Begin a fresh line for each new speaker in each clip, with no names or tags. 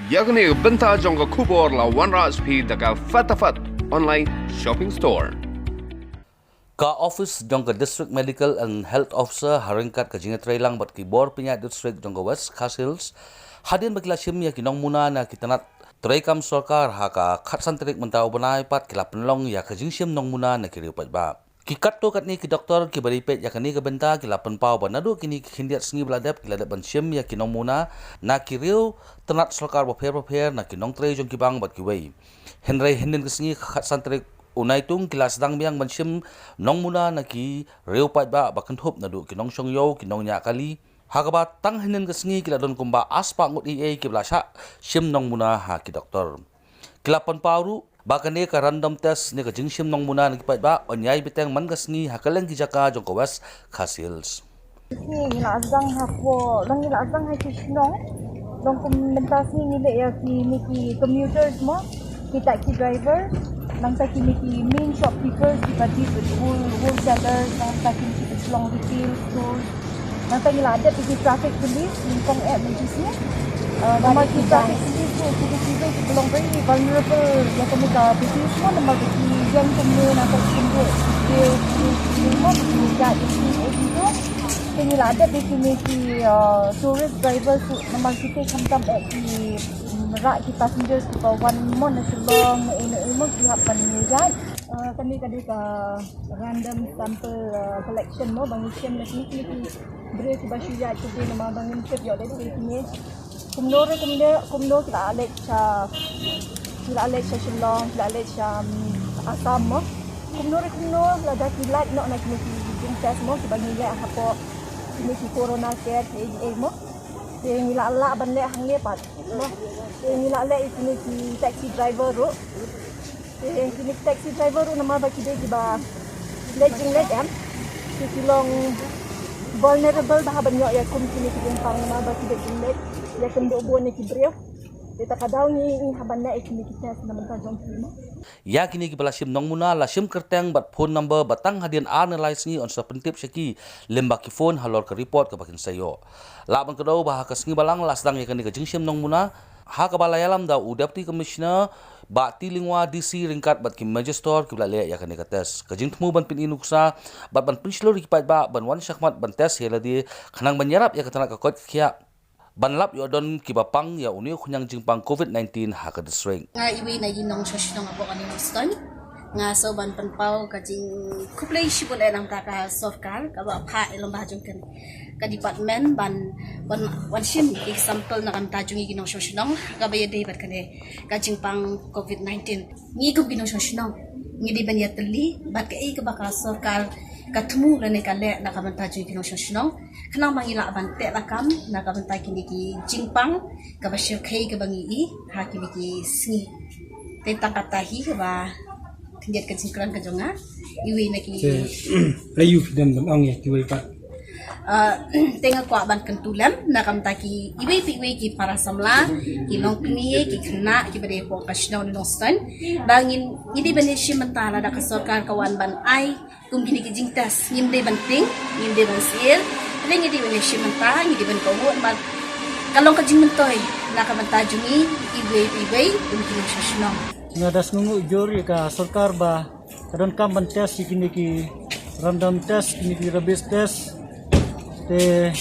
yakni benta jong kubor la OneRaj P daga fatafat online shopping store.
Ka office jong district medical and health officer haringkat ka jinga trailang bat ki bor pinya district jong West Castles hadin bagla shimya kinong muna na kitanat traikam sarkar haka khatsantrik mentau banai pat kila penlong ya ka jingshim nong muna na kiriu pat ba kikat to katni ki doktor ki baripet ya kani ka benta kila penpau banadu kini khindiat sngi bladap kila dap ban shim ya kinong muna na kiriu tanat sarkar boper na kinong trei jong kibang bat ki wei henry hinin kisngi khatsantrik unai tung kila sedang biang banshim nong muna na ki reu pat ba bakan thop na du kinong shong yo kinong nya kali hagaba tang hinin kisngi kila don kumba aspa ngut ea kibla sha shim nong muna ha ki doktor kila panpauru bakane ka random test ne ka jingshim nong muna na ki pat ba onyai biteng man kisngi hakaleng ki jaka jong West Castles
ni lazang hapo lang lazang ha kisno long komentas ni nile ya ki commuters mo kita ki driver nang sa ki main shopkeepers di pati wholesalers nang sa ki long retail stores nang sa nila ada di traffic police yung kong emergency nama kita tiba-tiba belum very vulnerable ya kami ka business mo nama ki yang kami nak tinggu dia mo juga itu nila ada di sini tourist drivers nama kita kamtam di rak ki passengers ko one mon na silong ino pihak panigan kami kadi ka random sample collection mo bangin ni bre ki basuya ki de nama bangin ke yo de ni kumno kita alek cha silong kita alek cha asam mo kumno la da ki light no na ki jing test mo ki bangin ya hapo ni ki corona care mo yang nila ban le hang le pat yang nila le ini ki taxi driver ro yang kini taxi driver ro nama ba ki de ba lejing am ki long vulnerable ba ban yo ya kum kini ki pang nama ba ki de le ya kendo bo ni ki brio kita kadaw ni haban na ikini kita naman ta jong mo
ya kini ki balasim nong muna la sim kerteng bat phone number batang hadian analyze ni on sa pentip syaki lemba ki phone halor ka report ka bakin sayo laban kedo bah ka sngi balang lasdang ya kini ka jingsim nong muna ha ka balayalam da deputy commissioner ba tilingwa DC ringkat bat ki magister ki bala ya kini ka test ka jingtmu ban pin inuksa bat ban pinslor ki pat ba ban wan syakmat ban test hela di khanang banyarap ya katana ka kot khia banlap yo don kibapang ya uni khunyang jingpang COVID-19 ha ka district
nga iwi na yinong shoshino nga po kanino ston nga so ban panpaw ka jing kuplay shibul ay lang taka sorkar ka ba pa ilang bahajong kan ka department ban wan shin example na kan tajong ginong shoshino ka ba yede bat kane ka jingpang COVID-19 ngi ko ginong shoshino ngi di ban yatli bat ka ka ba ka sorkar katmu lane kale na kabanta ju kino shoshno kana mangila bante lakam na kabanta kini ki jingpang ka basyo kai ka bangi I ha kini ki sngi te takatahi ba tinjat ka jingkran ka jonga iwi na ki
layu dan bang ya kiwi pat
tenga kwa ban kentulam na kabanta ki iwi ki para samla ki long kini ki khna ki bade po kashno no stan bangin idi baneshi mentala da ka sarkar kawan ban ai kum kini ki jingtas ngimde banting ngimde bansil ring idi baneshi menta ngidi ban kawu ban kalong ka jingmentoy na ka menta jungi iwi kum kini shashno
ngadas nungu jori ka sarkar ba kadon kam ban test kini ki random test kini ki rabies test te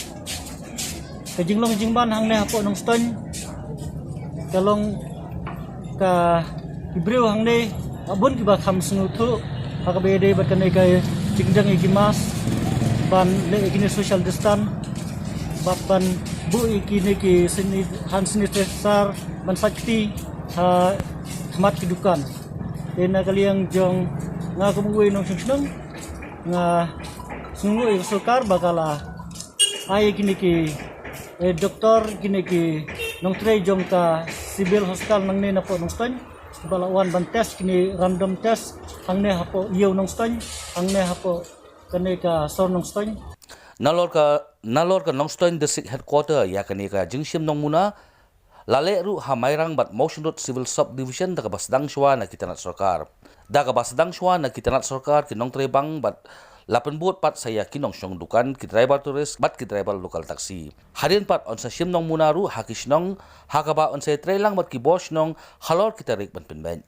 kajinglong jingban hang ne hapo nong ston kalong ka ibreu hang ne abun ki ba kham sunu thu hakabede bat kanai kai jingjang ikimas ban le ikini social distance bapan bu ikini ki sini han sanitizer ban sakti ha mat kidukan ena kaliang jong nga kumui nong sungsnong nga sungu sarkar bakala ai kini ki doktor kini ki nong trei jong ka civil hospital nang ne na po nong ston balawan ban test kini random test ang ne hapo iyo nong ston ang ne hapo kane ka sor nong ston
nalor ka nong ston district headquarter ya kani ka jingsim nong muna lale ru hamairang bat motion road civil subdivision daga basdang shwa na kitanat sarkar daga basdang shwa na kitanat sarkar kinong trei bang bat lapan buat pat saya kinong syong dukan ki driver turis bat ki driver lokal taksi. Harian pat on sa sim nong munaru hakis nong hakaba on sa trailang bat ki bos nong halor kita rik ban penben.